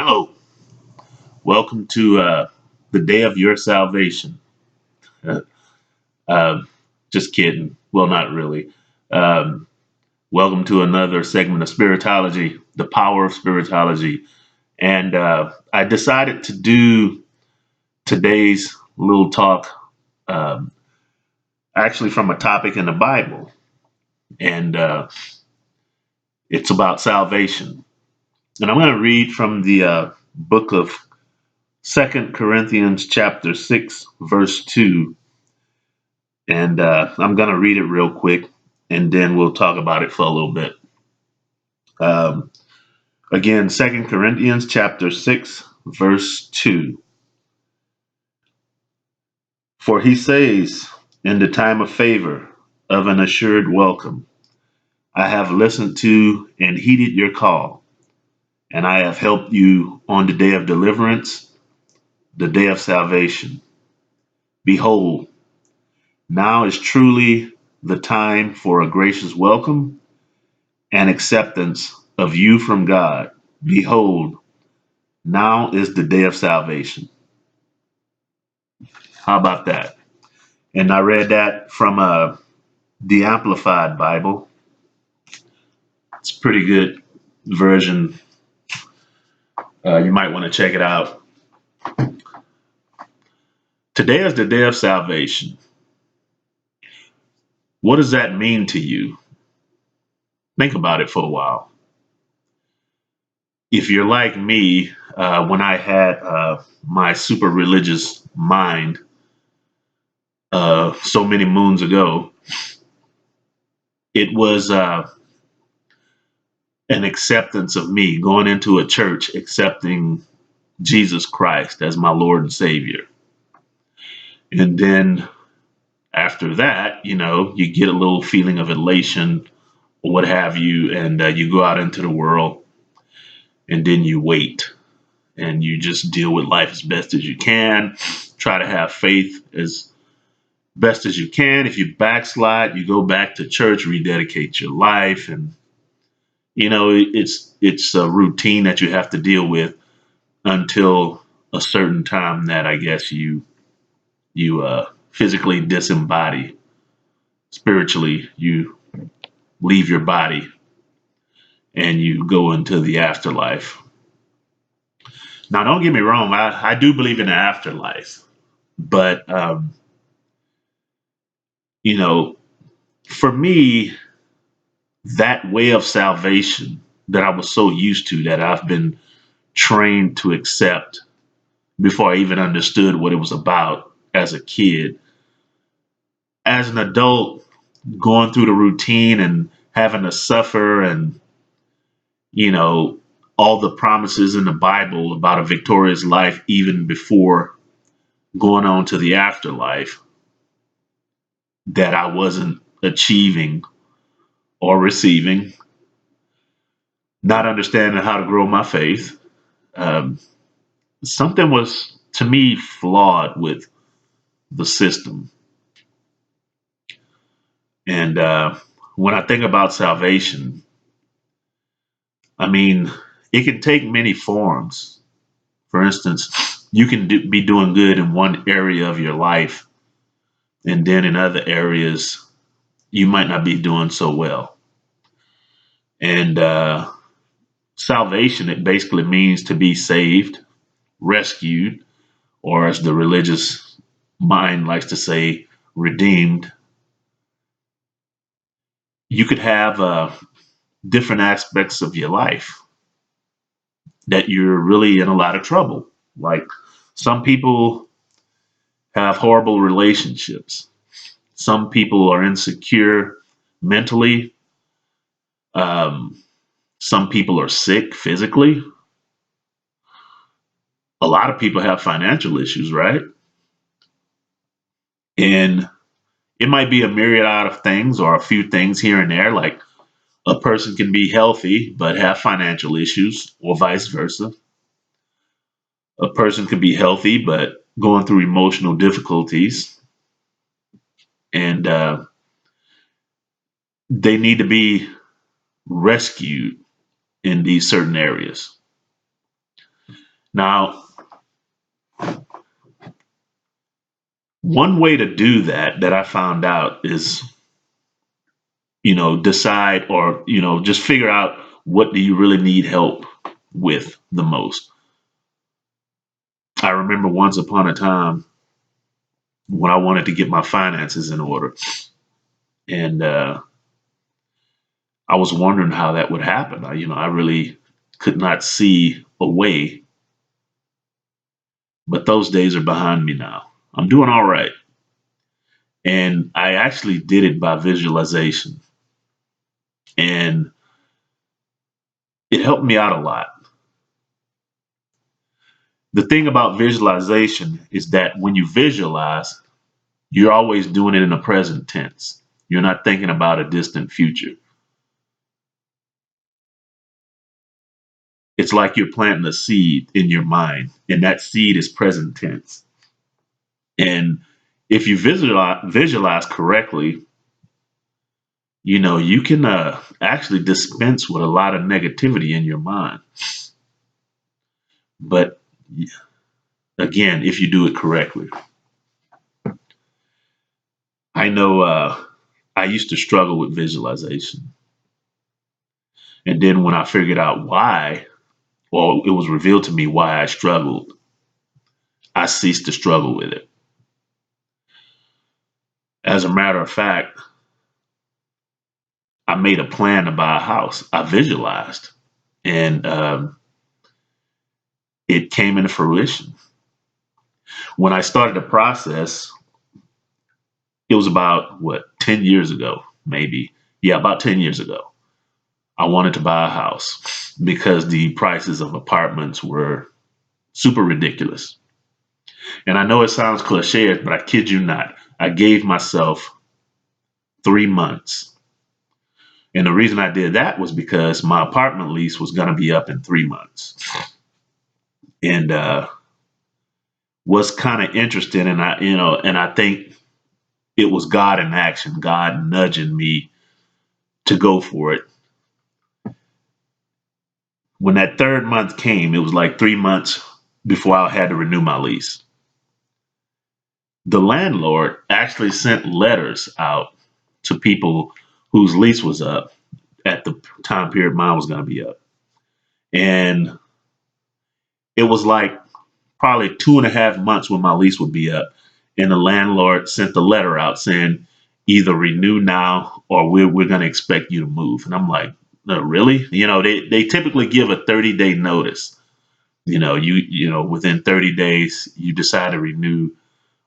Hello, welcome to the day of your salvation. Uh, uh, just kidding. Well, not really. Um, Welcome to another segment of Spiritology, the power of Spiritology. And I decided to do today's little talk um, actually from a topic in the Bible. And it's about salvation. And I'm going to read from the book of Second Corinthians chapter 6, verse 2. And I'm going to read it real quick, and then we'll talk about it for a little bit. Um, Again, Second Corinthians chapter 6, verse 2. For he says, in the time of favor, of an assured welcome, I have listened to and heeded your call, and I have helped you on the day of deliverance, the day of salvation. Behold, now is truly the time for a gracious welcome and acceptance of you from God. Behold, now is the day of salvation. How about that? And I read that from the Amplified Bible. It's a pretty good version. You might want to check it out. Today is the day of salvation. What does that mean to you? Think about it for a while. If you're like me, when I had my super religious mind so many moons ago, it was an acceptance of me going into a church, accepting Jesus Christ as my Lord and Savior. And then after that, you get a little feeling of elation or what have you, and you go out into the world and then you wait and you just deal with life as best as you can, try to have faith as best as you can. If you backslide, you go back to church, rededicate your life, and it's a routine that you have to deal with until a certain time that I guess you physically disembody. Spiritually, you leave your body and you go into the afterlife. Now, don't get me wrong, I do believe in the afterlife, but you know, for me, that way of salvation that I was so used to, that I've been trained to accept before I even understood what it was about as a kid, as an adult, going through the routine and having to suffer and you know all the promises in the Bible about a victorious life even before going on to the afterlife that I wasn't achieving or receiving, not understanding how to grow my faith. um, Something was to me flawed with the system. And when I think about salvation, I mean, it can take many forms. For instance, you can be doing good in one area of your life, and then in other areas, you might not be doing so well. And salvation, it basically means to be saved, rescued, or as the religious mind likes to say, redeemed. You could have different aspects of your life that you're really in a lot of trouble. Like some people have horrible relationships. Some people are insecure mentally. Um, some people are sick physically. A lot of people have financial issues, right? And it might be a myriad of things or a few things here and there. Like a person can be healthy but have financial issues, or vice versa. A person could be healthy but going through emotional difficulties, and they need to be rescued in these certain areas. Now, one way to do that I found out is, decide or, just figure out what do you really need help with the most. I remember once upon a time when I wanted to get my finances in order, and I was wondering how that would happen. I really could not see a way, but those days are behind me now. I'm doing all right. And I actually did it by visualization, and it helped me out a lot. The thing about visualization is that when you visualize, you're always doing it in the present tense. You're not thinking about a distant future. It's like you're planting a seed in your mind, and that seed is present tense. And if you visualize correctly, you can actually dispense with a lot of negativity in your mind. But again, if you do it correctly, I know I used to struggle with visualization. And then when I figured out why, or it was revealed to me why I struggled, I ceased to struggle with it. As a matter of fact, I made a plan to buy a house. I visualized, and it came into fruition. When I started the process, it was about, 10 years ago, maybe. Yeah, about 10 years ago. I wanted to buy a house because the prices of apartments were super ridiculous. And I know it sounds cliche, but I kid you not. I gave myself 3 months. And the reason I did that was because my apartment lease was going to be up in 3 months. And was kind of interesting. And I think it was God in action, God nudging me to go for it. When that third month came, it was like 3 months before I had to renew my lease. The landlord actually sent letters out to people whose lease was up at the time period mine was going to be up. And it was like probably 2.5 months when my lease would be up. And the landlord sent the letter out saying, either renew now or we're going to expect you to move. And I'm like, no, really? They typically give a 30-day notice. Within 30 days, you decide to renew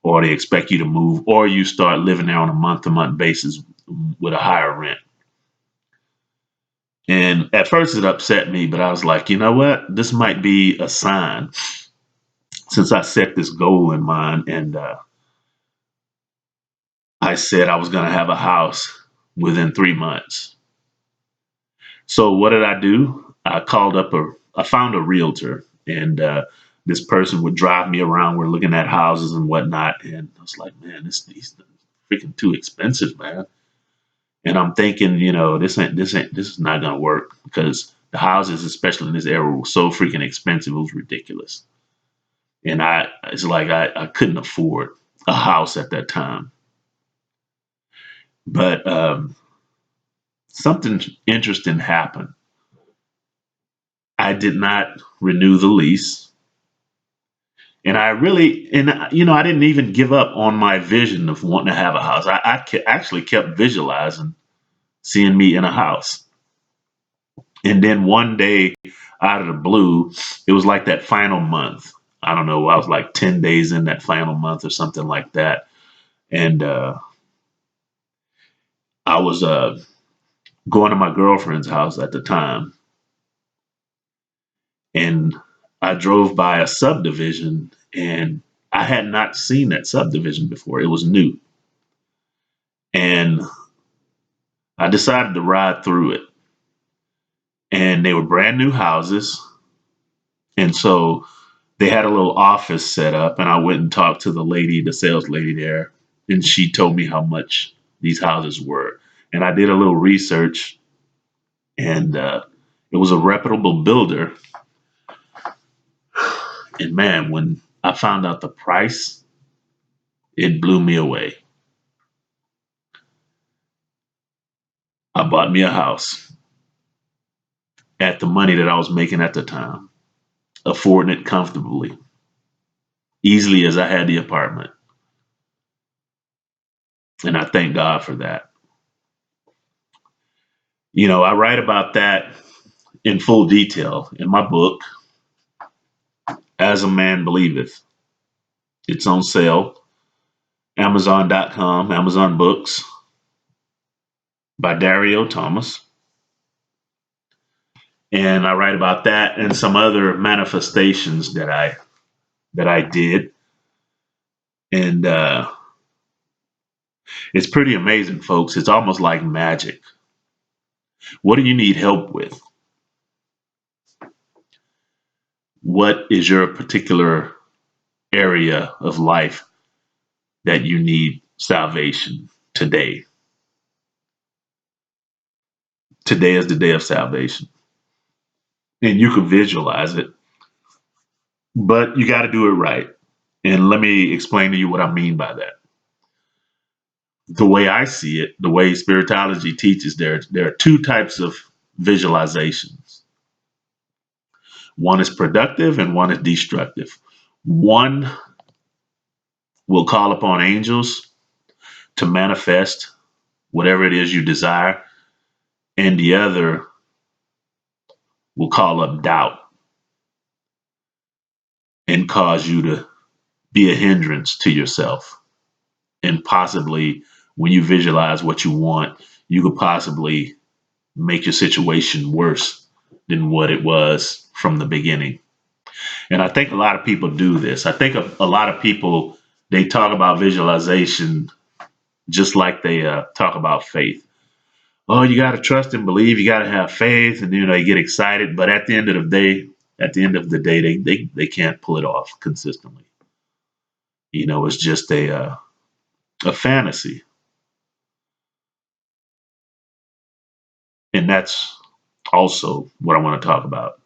or they expect you to move or you start living there on a month to month basis with a higher rent. And at first it upset me, but I was like, you know what? This might be a sign since I set this goal in mind. And I said I was going to have a house within 3 months. So what did I do? I found a realtor, and this person would drive me around. We're looking at houses and whatnot. And I was like, man, these freaking too expensive, man. And I'm thinking, this is not going to work because the houses, especially in this era, were so freaking expensive. It was ridiculous. And it's like I couldn't afford a house at that time. But something interesting happened. I did not renew the lease. And I didn't even give up on my vision of wanting to have a house. Actually kept visualizing seeing me in a house. And then one day, out of the blue, it was like that final month. I don't know. I was like 10 days in that final month or something like that. And I was going to my girlfriend's house at the time. And I drove by a subdivision and I had not seen that subdivision before. It was new. And I decided to ride through it. And they were brand new houses. And so they had a little office set up. And I went and talked to the sales lady there. And she told me how much these houses were. And I did a little research. And it was a reputable builder. And man, when I found out the price, it blew me away. I bought me a house at the money that I was making at the time, affording it comfortably, easily as I had the apartment. And I thank God for that. I write about that in full detail in my book, As a Man Believeth. It's on sale, Amazon.com, Amazon Books by Dario Thomas. And I write about that and some other manifestations that I did. And it's pretty amazing, folks. It's almost like magic. What do you need help with? What is your particular area of life that you need salvation today? Today is the day of salvation. And you can visualize it, but you got to do it right. And let me explain to you what I mean by that. The way I see it, the way Spiritology teaches, there are two types of visualizations. One is productive and one is destructive. One will call upon angels to manifest whatever it is you desire, and the other will call up doubt and cause you to be a hindrance to yourself. And possibly, when you visualize what you want, you could possibly make your situation worse than what it was from the beginning. And I think a lot of people do this. I think a lot of people, they talk about visualization just like they talk about faith. Oh, you got to trust and believe. You got to have faith, and they get excited. But at the end of the day, they can't pull it off consistently. It's just a fantasy, and that's also what I want to talk about.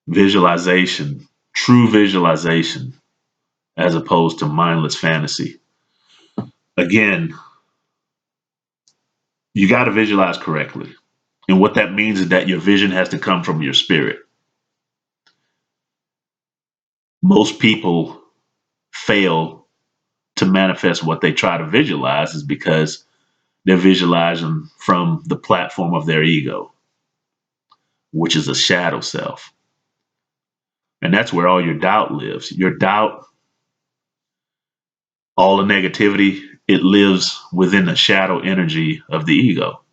Visualization, true visualization, as opposed to mindless fantasy. Again, you got to visualize correctly. And what that means is that your vision has to come from your spirit. Most people fail to manifest what they try to visualize is because they're visualizing from the platform of their ego, which is a shadow self. And that's where all your doubt lives. Your doubt, all the negativity, it lives within the shadow energy of the ego.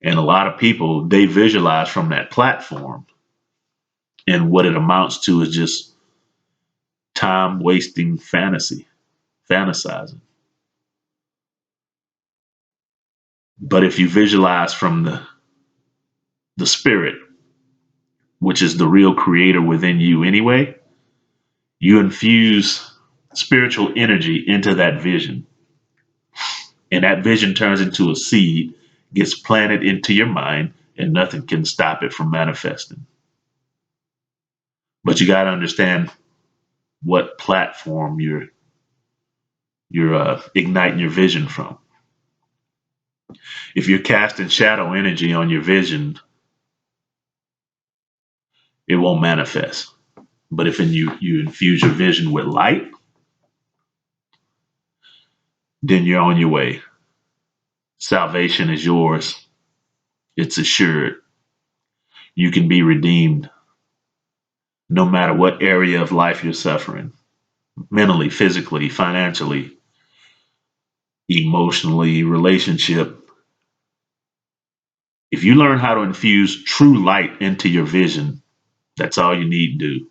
And a lot of people, they visualize from that platform. And what it amounts to is just time wasting fantasy, fantasizing. But if you visualize from the spirit, which is the real creator within you anyway, you infuse spiritual energy into that vision. And that vision turns into a seed, gets planted into your mind, and nothing can stop it from manifesting. But you got to understand what platform you're igniting your vision from. If you're casting shadow energy on your vision, it won't manifest. But if you infuse your vision with light, then you're on your way. Salvation is yours. It's assured. You can be redeemed no matter what area of life you're suffering, mentally, physically, financially, emotionally, relationship. If you learn how to infuse true light into your vision, that's all you need to do.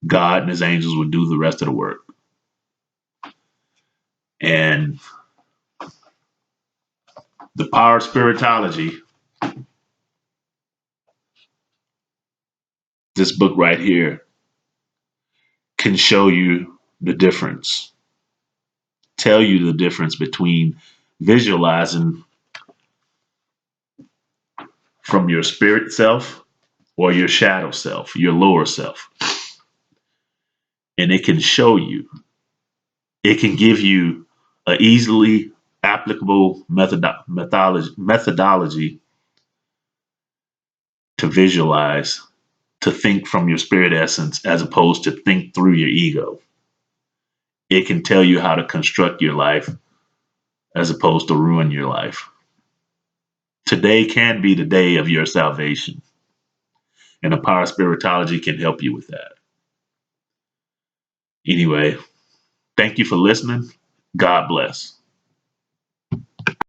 God and his angels will do the rest of the work. And the power of spiritology, this book right here, can show you the difference, tell you the difference between visualizing from your spirit self or your shadow self, your lower self. And it can show you, it can give you a easily applicable methodology to visualize, to think from your spirit essence as opposed to think through your ego. It can tell you how to construct your life as opposed to ruin your life. Today can be the day of your salvation, and the power of spiritology can help you with that. Anyway, thank you for listening. God bless.